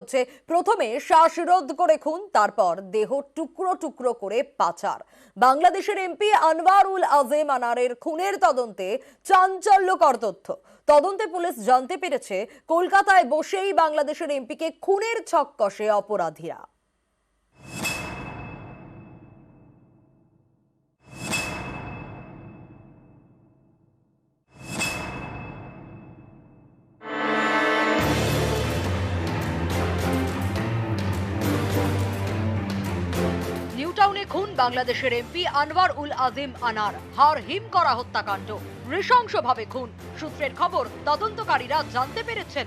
হচ্ছে প্রথমে শ্বাসরোধ করে খুন, তারপর দেহ টুকরো টুকরো করে পাচার। বাংলাদেশের এমপি আনোয়ারুল আজিম আনারের খুনের তদন্তে চাঞ্চল্যকর তথ্য। তদন্তে পুলিশ জানতে পেরেছে কলকাতায় বসেই বাংলাদেশের এমপিকে খুনের ছক কষে অপরাধীরা। নিউটাউনে খুন বাংলাদেশের এমপি আনোয়ারুল আজিম আনার, হাড় হিম করা হত্যাকাণ্ড, নৃশংসভাবে খুন। সূত্রের খবর, তদন্তকারীরা জানতে পেরেছেন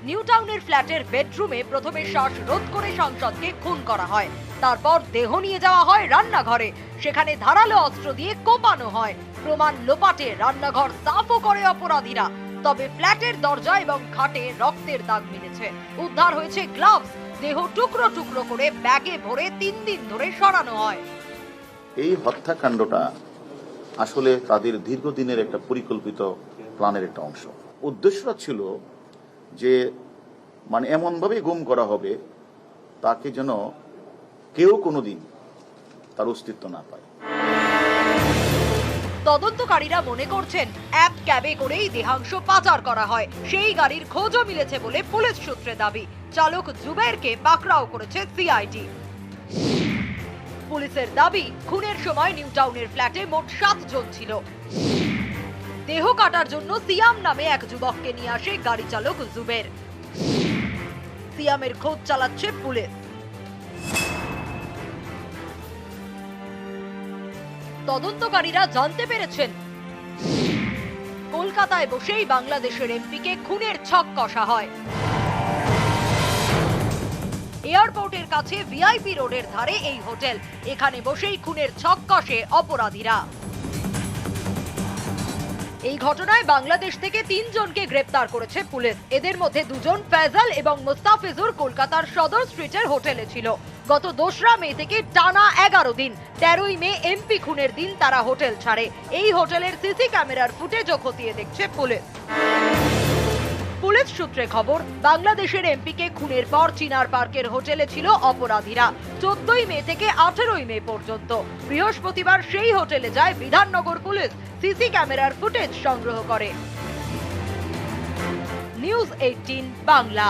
নিউটাউনের ফ্ল্যাটের বেডরুমে প্রথমে শ্বাসরোধ করে সাংসদকে খুন করা হয়, তারপর দেহ নিয়ে যাওয়া হয় রান্নাঘরে, সেখানে ধারালো অস্ত্র দিয়ে কোপানো হয়। প্রমাণ লোপাটে রান্নাঘর সাফও করে অপরাধীরা। তবে ফ্ল্যাটের দরজা এবং খাটে রক্তের দাগ মিলেছে। উদ্ধার হয়েছে গ্লাভস। দেহ টুকরো টুকরো করে ব্যাগে ভরে 3 দিন ধরে সরানো হয়। এই হত্যাকাণ্ডটা আসলে তাদের দীর্ঘদিনের একটা পরিকল্পিত প্ল্যানের একটা অংশ। উদ্দেশ্যটা ছিল যে এমনভাবে গুম করা হবে তাকে যেন কেউ কোনোদিন তার অস্তিত্ব না পায়। তদন্তকারীরা মনে করছেন এক ক্যাবে করেই দেহাংশ পাচার করা হয়। সেই গাড়ির খোঁজও মিলেছে বলে পুলিশ সূত্রে দাবি। চালক জুবেরকে পাকড়াও করেছে সিআইডি। পুলিশের দাবি, খুনের সময় নিউটাউনের ফ্ল্যাটে মোট 7 জন ছিল। দেহ কাটার জন্য সিয়াম নামে এক যুবককে নিয়ে আসে গাড়ি চালক জুবের। সিয়ামের খোঁজ চালাচ্ছে পুলিশ। তদন্তকারীরা জানতে পেরেছেন কলকাতায় বসেই বাংলাদেশের এমপিকে খুনের ছক কষা হয়। এয়ারপোর্টের কাছে ভিআইপি রোডের ধারে এই হোটেল, এখানে বসেই খুনের ছক কষে অপরাধীরা। এই ঘটনায় বাংলাদেশ থেকে 3 জনকে গ্রেপ্তার করেছে পুলিশ। এদের মধ্যে 2 জন ফয়সাল এবং মুস্তাফিজুর কলকাতার সদর স্ট্রিটের হোটেলে ছিল। গত 2রা মে থেকে টানা 11 দিন, 13ই মে এমপি খুনের দিন তারা হোটেল ছাড়ে। এই হোটেলের সিসি ক্যামেরার ফুটেজও খতিয়ে দেখছে পুলিশ। পুলিশ সূত্রে খবর, বাংলাদেশের এমপিকে খুনের পর চিনার পার্কের হোটেলে ছিল অপরাধীরা 14ই মে থেকে 18ই মে পর্যন্ত। বৃহস্পতিবার সেই হোটেলে যায় বিধাননগর পুলিশ, সিসি ক্যামেরার ফুটেজ সংগ্রহ করে। নিউজ 18 বাংলা।